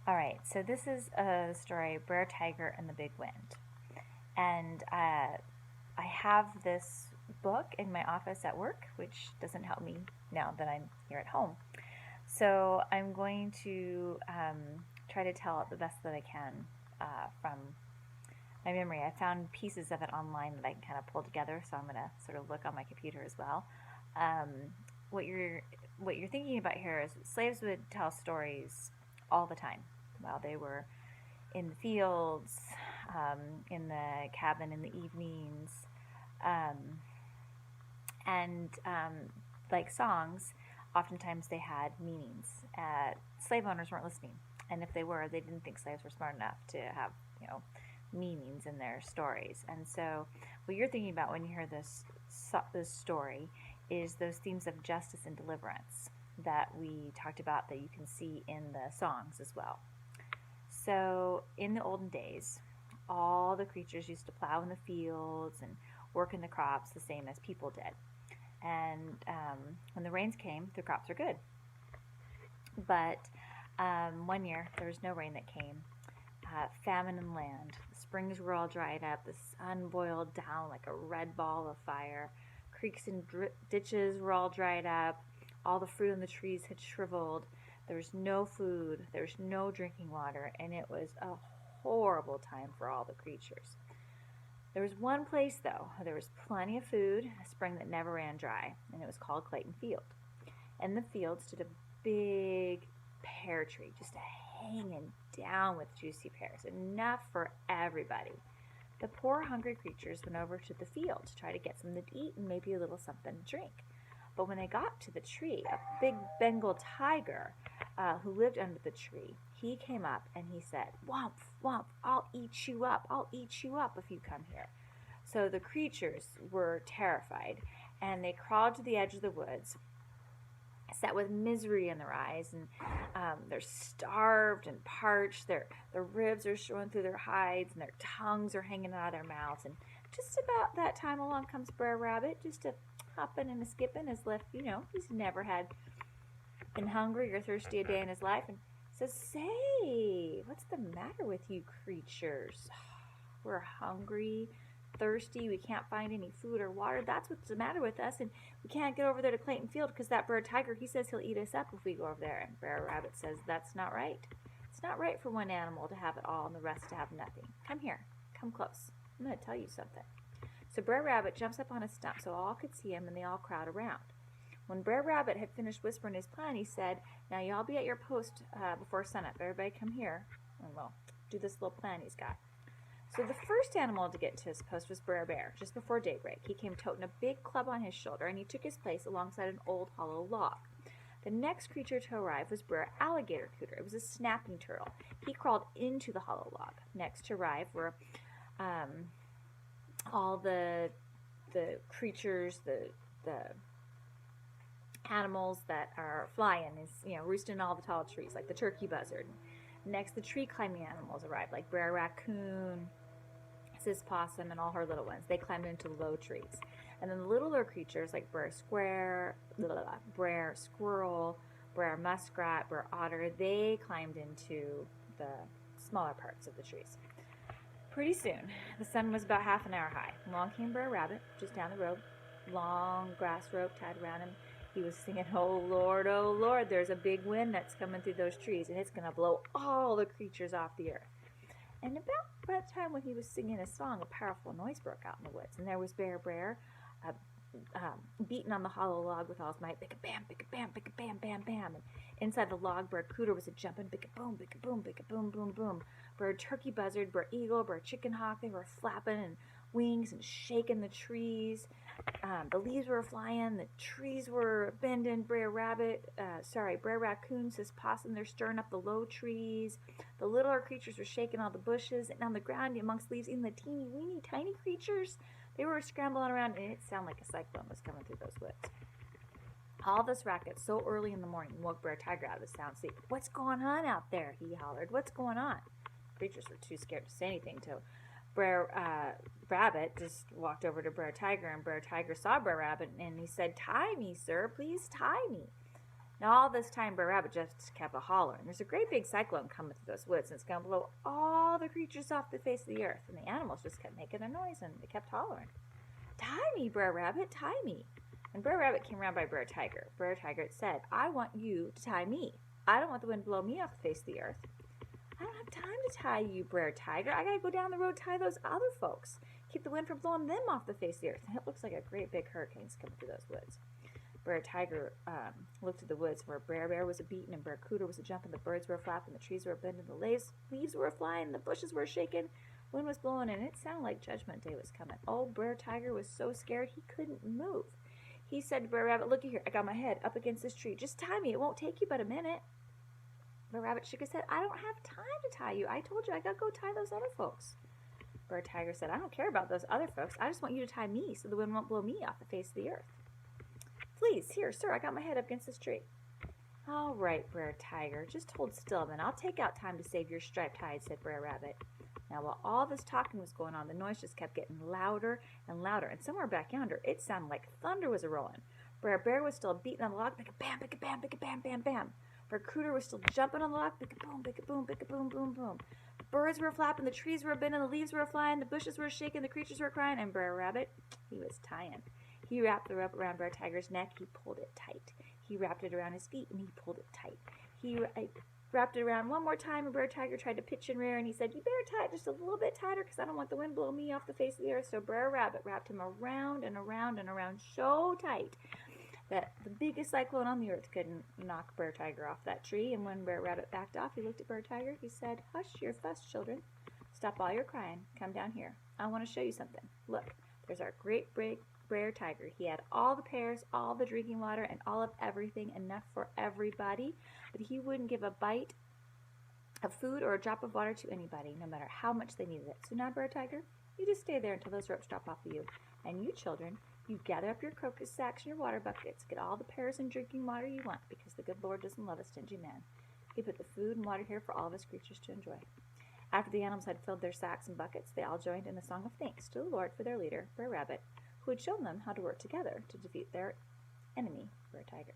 All right, so this is a story, Brer, Tiger, and the Big Wind. And I have this book in my office at work, which doesn't help me now that I'm here at home. So I'm going to try to tell it the best that I can from my memory. I found pieces of it online that I can kind of pull together, so I'm going to sort of look on my computer as well. Um, what you're what you're thinking about here is slaves would tell stories all the time while they were in the fields, in the cabin in the evenings, um, and like songs, oftentimes they had meanings. Slave owners weren't listening, and if they were, they didn't think slaves were smart enough to have meanings in their stories. And so, what you're thinking about when you hear this story is those themes of justice and deliverance that we talked about that you can see in the songs as well. So, in the olden days, all the creatures used to plow in the fields and work in the crops the same as people did. And when the rains came, the crops were good. But one year, there was no rain that came. Famine in the land. The springs were all dried up. The sun boiled down like a red ball of fire. Creeks and ditches were all dried up. All the fruit on the trees had shriveled. There was no food. There was no drinking water. And it was a horrible time for all the creatures. There was one place, though, where there was plenty of food, a spring that never ran dry, and it was called Clayton Field. In the field stood a big pear tree, just hanging down with juicy pears, enough for everybody. The poor, hungry creatures went over to the field to try to get something to eat and maybe a little something to drink. But when they got to the tree, a big Bengal tiger who lived under the tree, he came up and he said, "Womp, womp, I'll eat you up. I'll eat you up if you come here." So the creatures were terrified, and they crawled to the edge of the woods, set with misery in their eyes, and they're starved and parched. Their ribs are showing through their hides, and their tongues are hanging out of their mouths. And just about that time, along comes Brer Rabbit, just a hopping and a skipping, as if he's never had been hungry or thirsty a day in his life, and says, "Say, what's the matter with you creatures? We're hungry, thirsty, we can't find any food or water. That's what's the matter with us, and we can't get over there to Clayton Field because that bird tiger, he says he'll eat us up if we go over there." And Brer Rabbit says, "That's not right. It's not right for one animal to have it all and the rest to have nothing. Come here, come close. I'm going to tell you something." So Brer Rabbit jumps up on a stump so all could see him, and they all crowd around. When Brer Rabbit had finished whispering his plan, he said, "Now y'all be at your post before sunup. Everybody come here, and we'll do this little plan he's got." So the first animal to get to his post was Brer Bear. Just before daybreak, he came toting a big club on his shoulder, and he took his place alongside an old hollow log. The next creature to arrive was Brer Alligator Cooter. It was a snapping turtle. He crawled into the hollow log. Next to arrive were all the creatures, the animals that are flying, roosting in all the tall trees, like the turkey buzzard. Next, the tree climbing animals arrived, like Brer Raccoon, Sis Possum, and all her little ones. They climbed into low trees. And then the littler creatures, like Brer Squirrel, Brer Muskrat, Brer Otter, they climbed into the smaller parts of the trees. Pretty soon, the sun was about half an hour high. Along came Brer Rabbit, just down the road, long grass rope tied around him. He was singing, oh Lord, there's a big wind that's coming through those trees, and it's going to blow all the creatures off the earth." And about that time when he was singing his song, a powerful noise broke out in the woods, and there was Brer beating on the hollow log with all his might, bicka-bam, bicka-bam, bicka-bam, bam, bam. And inside the log, Brer Cooter was a-jumping, bicka-boom, bicka-boom, bicka-boom, boom, boom. Brer Turkey Buzzard, Brer Eagle, Brer Chicken Hawk, they were flapping and wings and shaking the trees. The leaves were flying, the trees were bending. Brer Raccoon, Sis Possum, they're stirring up the low trees. The littler creatures were shaking all the bushes, and on the ground amongst leaves, even the teeny weeny tiny creatures, they were scrambling around, and it sounded like a cyclone was coming through those woods. All this racket so early in the morning woke Brer Tiger out of his sound sleep. "What's going on out there?" he hollered. "What's going on?" The creatures were too scared to say anything till Brer Rabbit just walked over to Brer Tiger, and Brer Tiger saw Brer Rabbit, and he said, "Tie me, sir, please tie me." Now all this time, Brer Rabbit just kept a-hollering. There's a great big cyclone coming through those woods, and it's going to blow all the creatures off the face of the earth. And the animals just kept making their noise, and they kept hollering. Tie me, Brer Rabbit, tie me. And Brer Rabbit came around by Brer Tiger. Brer Tiger said, I want you to tie me. I don't want the wind to blow me off the face of the earth. I don't have time to tie you, Brer Tiger. I gotta go down the road, tie those other folks. Keep the wind from blowing them off the face of the earth. And it looks like a great big hurricane's coming through those woods. Brer Tiger looked at the woods where Brer was a-beating and Brer Cooter was a-jumping. The birds were flapping, the trees were bending, the leaves were flying, the bushes were shaking, wind was blowing, and it sounded like Judgment Day was coming. Old Brer Tiger was so scared he couldn't move. He said to Brer Rabbit, looky here, I got my head up against this tree. Just tie me. It won't take you but a minute. Brer Rabbit shook his head. I don't have time to tie you. I told you I gotta go tie those other folks. Brer Tiger said, I don't care about those other folks. I just want you to tie me so the wind won't blow me off the face of the earth. Please, here, sir, I got my head up against this tree. All right, Brer Tiger, just hold still, then I'll take out time to save your striped hide, said Brer Rabbit. Now, while all this talking was going on, the noise just kept getting louder and louder, and somewhere back yonder, it sounded like thunder was a-rolling. Brer Bear was still beating on the log, bam, bam, bam, bam, bam. Brer Cooter was still jumping on the log, boom, boom, boom, boom, boom. The birds were flapping, the trees were bending, the leaves were flying, the bushes were shaking, the creatures were crying, and Brer Rabbit, he was tying. He wrapped the rope around Brer Tiger's neck. He pulled it tight. He wrapped it around his feet, and he pulled it tight. He wrapped it around one more time, and Brer Tiger tried to pitch and rear, and he said, you better tie it just a little bit tighter because I don't want the wind blowing me off the face of the earth. So Brer Rabbit wrapped him around and around and around so tight that the biggest cyclone on the earth couldn't knock Brer Tiger off that tree. And when Brer Rabbit backed off, he looked at Brer Tiger. He said, hush your fuss, children. Stop all your crying. Come down here. I want to show you something. Look, there's our great big Brer Tiger. He had all the pears, all the drinking water, and all of everything, enough for everybody, but he wouldn't give a bite of food or a drop of water to anybody, no matter how much they needed it. So now, Brer Tiger, you just stay there until those ropes drop off of you. And you children, you gather up your crocus sacks and your water buckets, get all the pears and drinking water you want, because the good Lord doesn't love a stingy man. He put the food and water here for all of his creatures to enjoy. After the animals had filled their sacks and buckets, they all joined in a song of thanks to the Lord for their leader, Brer Rabbit, who had shown them how to work together to defeat their enemy, Brer Tiger.